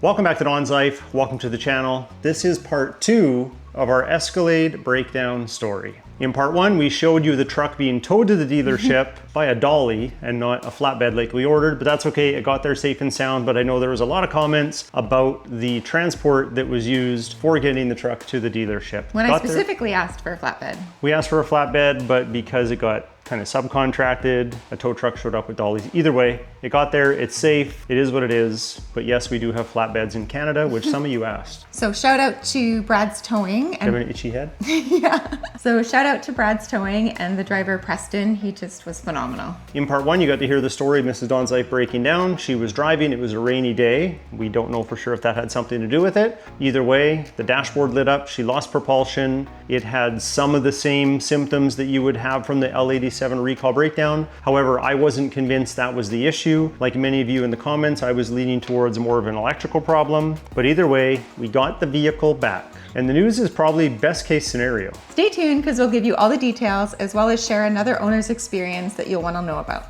Welcome back to Donslife. Welcome to the channel. This is part 2 of our Escalade breakdown story. In part 1, we showed you the truck being towed to the dealership by a dolly and not a flatbed like we ordered, but that's okay. It got there safe and sound, but I know there was a lot of comments about the transport that was used for getting the truck to the dealership. When I specifically asked for a flatbed. We asked for a flatbed, but because it got kind of subcontracted, a tow truck showed up with dollies. Either way, it got there, it's safe, it is what it is. But yes, we do have flatbeds in Canada, which some of you asked. So shout out to Brad's Towing. And... Have an itchy head? Yeah. So shout out to Brad's Towing and the driver Preston. He just was phenomenal. In part 1, you got to hear the story of Mrs. Donslife breaking down. She was driving, it was a rainy day. We don't know for sure if that had something to do with it. Either way, the dashboard lit up, she lost propulsion. It had some of the same symptoms that you would have from the L87 recall breakdown. However, I wasn't convinced that was the issue. Like many of you in the comments, I was leaning towards more of an electrical problem. But either way, we got the vehicle back. And the news is probably best case scenario. Stay tuned because we'll give you all the details as well as share another owner's experience that you'll want to know about.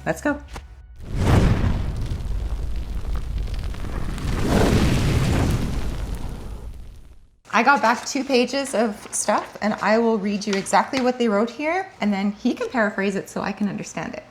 Let's go. I got back 2 pages of stuff and I will read you exactly what they wrote here and then he can paraphrase it so I can understand it.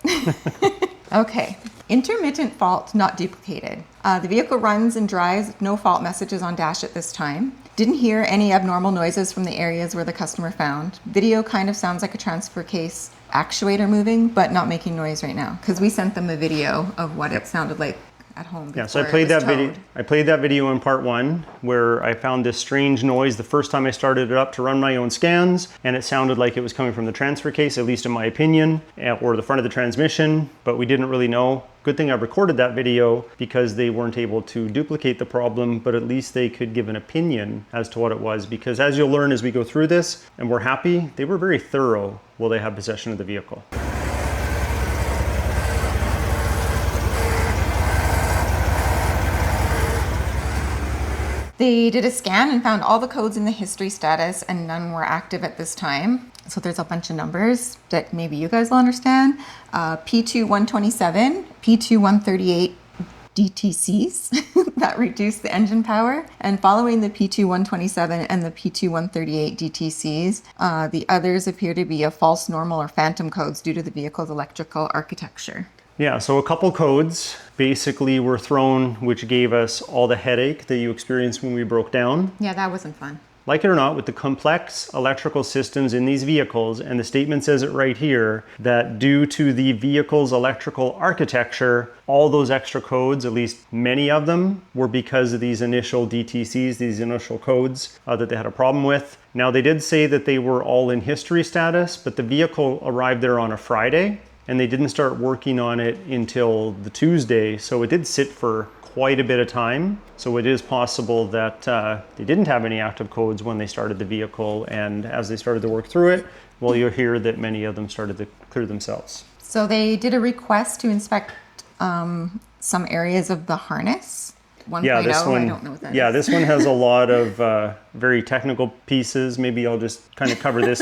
Okay, intermittent fault not duplicated. The vehicle runs and drives, no fault messages on dash at this time. Didn't hear any abnormal noises from the areas where the customer found. Video kind of sounds like a transfer case actuator moving, but not making noise right now because we sent them a video of what it sounded like at home. Yeah, so I played that video. I played that video in part 1 where I found this strange noise the first time I started it up to run my own scans, and it sounded like it was coming from the transfer case, at least in my opinion, or the front of the transmission, but we didn't really know. Good thing I recorded that video because they weren't able to duplicate the problem, but at least they could give an opinion as to what it was, because as you'll learn as we go through this, and we're happy, they were very thorough while they had possession of the vehicle. They did a scan and found all the codes in the history status and none were active at this time. So there's a bunch of numbers that maybe you guys will understand. P2127, P2138 DTCs that reduce the engine power. And following the P2127 and the P2138 DTCs, the others appear to be a false normal or phantom codes due to the vehicle's electrical architecture. Yeah, so a couple codes basically were thrown, which gave us all the headache that you experienced when we broke down. Yeah, that wasn't fun. Like it or not, with the complex electrical systems in these vehicles, and the statement says it right here, that due to the vehicle's electrical architecture, all those extra codes, at least many of them, were because of these initial DTCs, these initial codes that they had a problem with. Now, they did say that they were all in history status, but the vehicle arrived there on a Friday, and they didn't start working on it until the Tuesday, so it did sit for quite a bit of time. So it is possible that they didn't have any active codes when they started the vehicle, and as they started to work through it, well, you'll hear that many of them started to clear themselves. So they did a request to inspect some areas of the harness. 1.0, yeah, this one, I don't know what that yeah, is. This one has a lot of very technical pieces. Maybe I'll just kind of cover this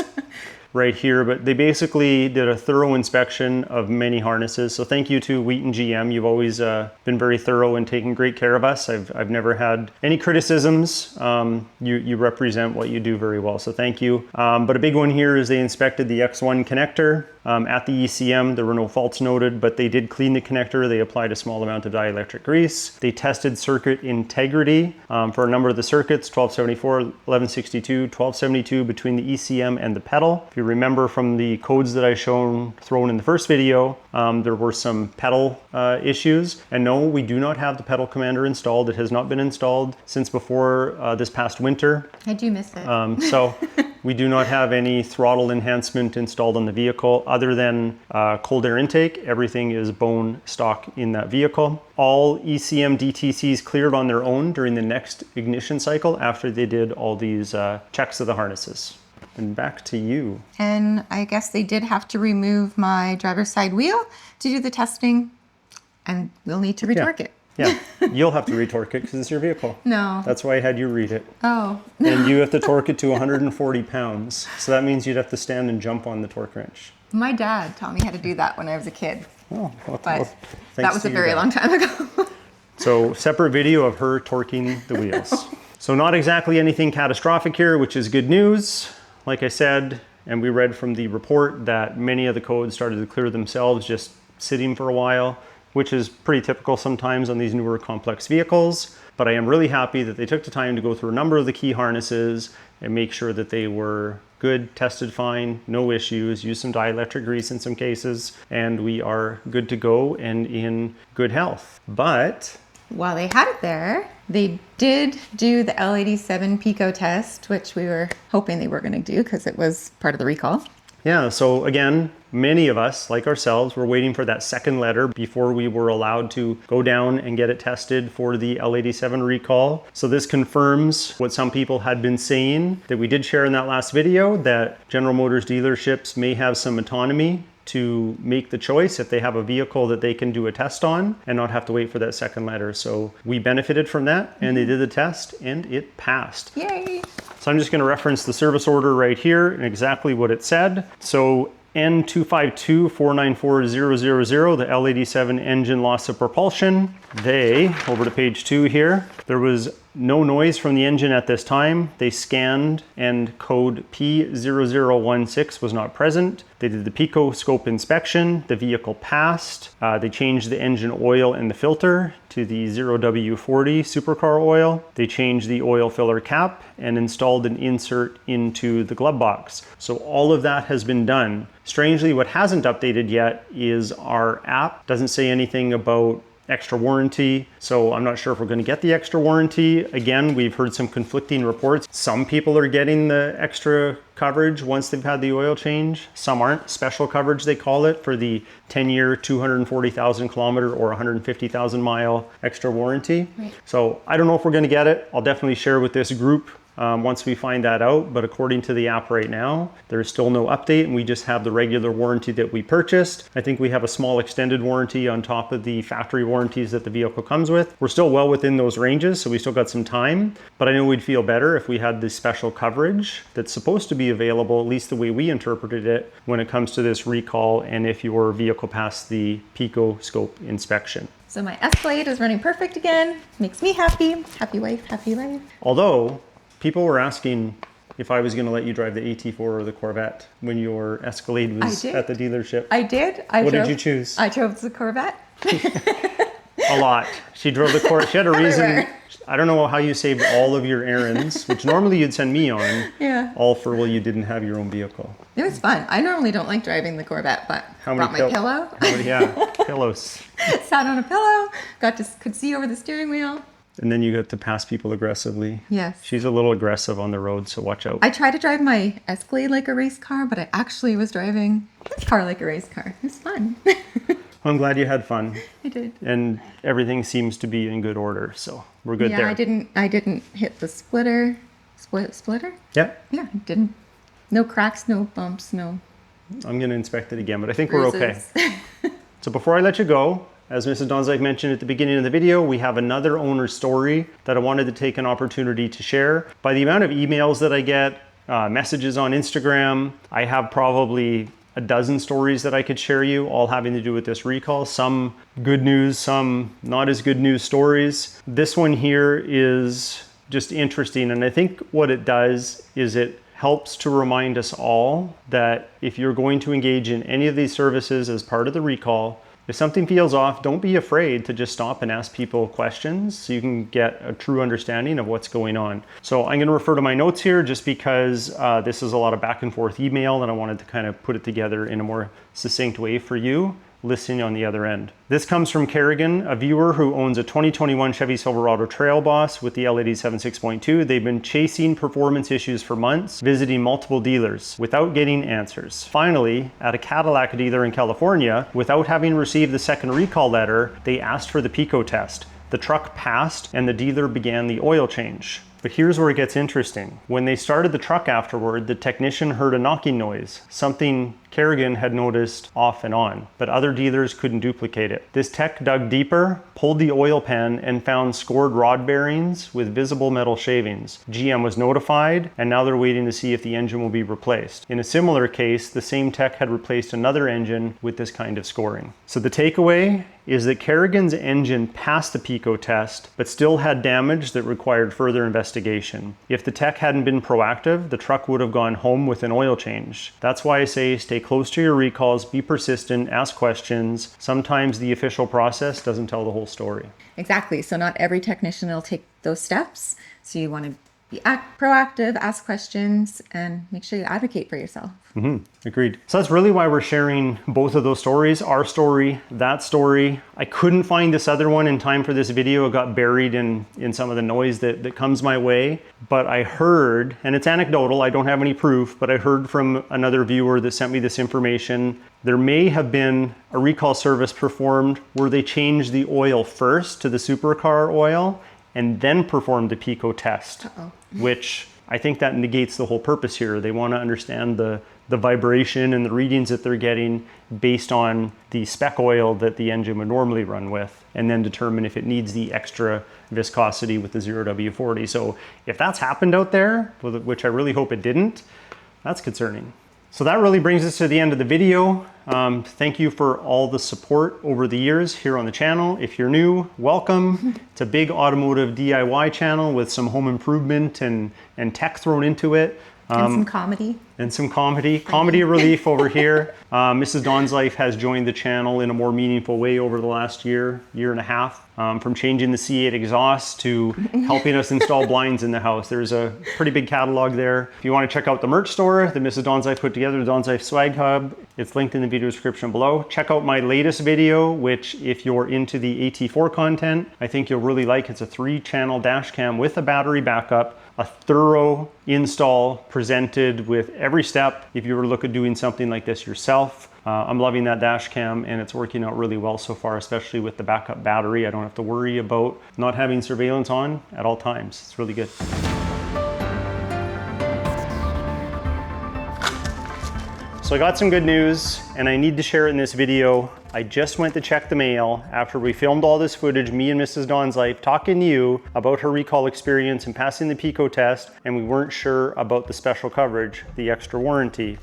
right here, but they basically did a thorough inspection of many harnesses. So thank you to Wheaton GM. You've always been very thorough and taken great care of us. I've never had any criticisms. You represent what you do very well, so thank you. But a big one here is they inspected the X1 connector. At the ECM, there were no faults noted, but they did clean the connector. They applied a small amount of dielectric grease. They tested circuit integrity for a number of the circuits, 1274, 1162, 1272 between the ECM and the pedal. If you remember from the codes that I thrown in the first video, there were some pedal issues. And no, we do not have the pedal commander installed. It has not been installed since before this past winter. I do miss it. So we do not have any throttle enhancement installed on the vehicle other than cold air intake. Everything is bone stock in that vehicle. All ECM DTCs cleared on their own during the next ignition cycle after they did all these checks of the harnesses. And back to you. And I guess they did have to remove my driver's side wheel to do the testing, and we'll need to retorque it. Yeah, you'll have to retorque it because it's your vehicle. No. That's why I had you read it. Oh. And you have to torque it to 140 pounds. So that means you'd have to stand and jump on the torque wrench. My dad taught me how to do that when I was a kid. Oh, well, but well, that was a very long time ago. So separate video of her torquing the wheels. So not exactly anything catastrophic here, which is good news. Like I said, and we read from the report that many of the codes started to clear themselves just sitting for a while, which is pretty typical sometimes on these newer complex vehicles. But I am really happy that they took the time to go through a number of the key harnesses and make sure that they were good, tested fine, no issues, use some dielectric grease in some cases, and we are good to go and in good health. But while they had it there, they did do the L87 Pico test, which we were hoping they were going to do because it was part of the recall. yeah, so again, many of us, like ourselves, were waiting for that second letter before we were allowed to go down and get it tested for the L87 recall. So this confirms what some people had been saying that we did share in that last video, that General Motors dealerships may have some autonomy to make the choice if they have a vehicle that they can do a test on and not have to wait for that second letter. So we benefited from that, and they did the test and it passed. Yay! So I'm just going to reference the service order right here and exactly what it said. So N25249400, the L87 engine loss of propulsion. They, over to page 2 here, there was no noise from the engine at this time. They scanned and code P0016 was not present. They did the Pico scope inspection. The vehicle passed. They changed the engine oil and the filter to the 0W40 supercar oil. They changed the oil filler cap and installed an insert into the glove box. So all of that has been done. Strangely, what hasn't updated yet is our app. Doesn't say anything about extra warranty, so I'm not sure if we're going to get the extra warranty. Again, we've heard some conflicting reports. Some people are getting the extra coverage once they've had the oil change. Some aren't. Special coverage, they call it, for the 10-year, 240,000 kilometer or 150,000 mile extra warranty. Right. So I don't know if we're going to get it. I'll definitely share with this group once we find that out, but according to the app right now, there's still no update and we just have the regular warranty that we purchased. I think we have a small extended warranty on top of the factory warranties that the vehicle comes with. We're still well within those ranges, so we still got some time, but I know we'd feel better if we had the special coverage that's supposed to be available, at least the way we interpreted it, when it comes to this recall and if your vehicle passed the Pico scope inspection. So my Escalade is running perfect again. Makes me happy. Happy wife, happy life. Although, people were asking if I was going to let you drive the AT4 or the Corvette when your Escalade was at the dealership. I did. What did you choose? I drove the Corvette. A lot. She drove the Corvette. She had a reason. Everywhere. I don't know how you saved all of your errands, which normally you'd send me on, Yeah. all for, well, you didn't have your own vehicle. It was fun. I normally don't like driving the Corvette, but brought my pillow. Yeah, pillows. Sat on a pillow, could see over the steering wheel. And then you got to pass people aggressively. Yes. She's a little aggressive on the road, so watch out. I tried to drive my Escalade like a race car, but I actually was driving this car like a race car. It was fun. I'm glad you had fun. I did. And everything seems to be in good order, so we're good there. I didn't hit the splitter. Splitter? Yep. Yeah, I didn't. No cracks, no bumps, no I'm going to inspect it again, but I think bruises. we're okay. So before I let you go, as Mrs. Donslife mentioned at the beginning of the video, we have another owner story that I wanted to take an opportunity to share. By the amount of emails that I get, messages on Instagram, I have probably a dozen stories that I could share you, all having to do with this recall. Some good news, some not as good news stories. This one here is just interesting, and I think what it does is it helps to remind us all that if you're going to engage in any of these services as part of the recall, if something feels off, don't be afraid to just stop and ask people questions so you can get a true understanding of what's going on. So I'm going to refer to my notes here just because this is a lot of back and forth email and I wanted to kind of put it together in a more succinct way for you listening on the other end. This comes from Kerrigan, a viewer who owns a 2021 Chevy Silverado Trail Boss with the L87 6.2. They've been chasing performance issues for months, visiting multiple dealers without getting answers. Finally, at a Cadillac dealer in California, without having received the second recall letter, they asked for the Pico test. The truck passed and the dealer began the oil change. But here's where it gets interesting. When they started the truck afterward, the technician heard a knocking noise. Something Kerrigan had noticed off and on, but other dealers couldn't duplicate it. This tech dug deeper, pulled the oil pan, and found scored rod bearings with visible metal shavings. GM was notified, and now they're waiting to see if the engine will be replaced. In a similar case, the same tech had replaced another engine with this kind of scoring. So the takeaway is that Kerrigan's engine passed the Pico test, but still had damage that required further investigation. If the tech hadn't been proactive, the truck would have gone home with an oil change. That's why I say stay close to your recalls, be persistent, ask questions. Sometimes the official process doesn't tell the whole story. Exactly. So not every technician will take those steps. So you want to be proactive, ask questions, and make sure you advocate for yourself. Agreed. So that's really why we're sharing both of those stories, our story, that story. I couldn't find this other one in time for this video. It got buried in some of the noise that comes my way. But I heard, and it's anecdotal, I don't have any proof, but I heard from another viewer that sent me this information. There may have been a recall service performed where they changed the oil first to the supercar oil and then performed the Pico test, which I think that negates the whole purpose here. They want to understand the vibration and the readings that they're getting based on the spec oil that the engine would normally run with, and then determine if it needs the extra viscosity with the 0W40. So if that's happened out there, which I really hope it didn't, that's concerning. So that really brings us to the end of the video. Thank you for all the support over the years here on the channel. If you're new, welcome. It's a big automotive DIY channel with some home improvement and tech thrown into it. And some comedy. And some comedy. Comedy relief over here. Mrs. Donslife has joined the channel in a more meaningful way over the last year and a half. From changing the C8 exhaust to helping us install blinds in the house. There's a pretty big catalog there. If you want to check out the merch store that Mrs. Donslife put together, the Donslife Swag Hub, it's linked in the video description below. Check out my latest video, which if you're into the AT4 content, I think you'll really like. It's a 3-channel dash cam with a battery backup, a thorough install presented with every step if you were to look at doing something like this yourself. I'm loving that dash cam and it's working out really well so far, especially with the backup battery. I don't have to worry about not having surveillance on at all times. It's really good. So I got some good news and I need to share it in this video. I just went to check the mail after we filmed all this footage, me and Mrs. Donslife talking to you about her recall experience and passing the Pico test, and we weren't sure about the special coverage, the extra warranty.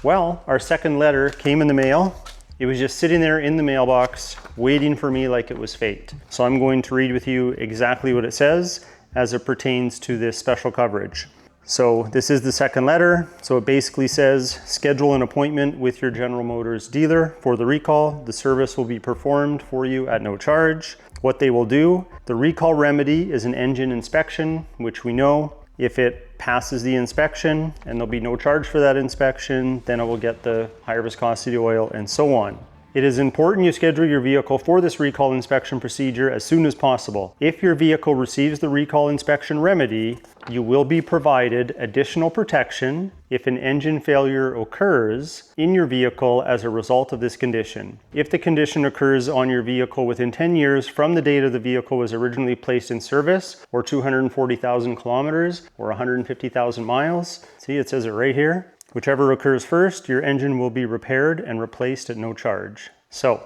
Well, our second letter came in the mail. It was just sitting there in the mailbox, waiting for me like it was fate. So I'm going to read with you exactly what it says as it pertains to this special coverage. So this is the second letter. So it basically says, schedule an appointment with your General Motors dealer for the recall. The service will be performed for you at no charge. What they will do, the recall remedy is an engine inspection, which we know. If it passes the inspection and there'll be no charge for that inspection, then it will get the higher viscosity oil and so on. It is important you schedule your vehicle for this recall inspection procedure as soon as possible. If your vehicle receives the recall inspection remedy, you will be provided additional protection if an engine failure occurs in your vehicle as a result of this condition. If the condition occurs on your vehicle within 10 years from the date of the vehicle was originally placed in service, or 240,000 kilometers, or 150,000 miles, see it says it right here. Whichever occurs first, your engine will be repaired and replaced at no charge. So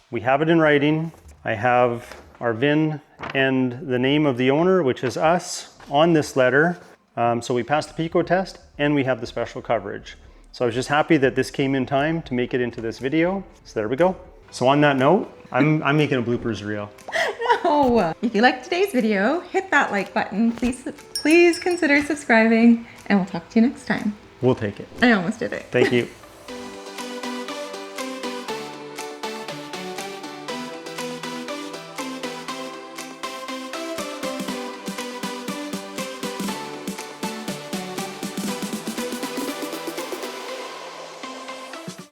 we have it in writing. I have our VIN and the name of the owner, which is us, on this letter. So we passed the Pico test and we have the special coverage. So I was just happy that this came in time to make it into this video. So there we go. So on that note, I'm making a bloopers reel. No! If you liked today's video, hit that like button. Please consider subscribing and we'll talk to you next time. We'll take it. I almost did it. Thank you.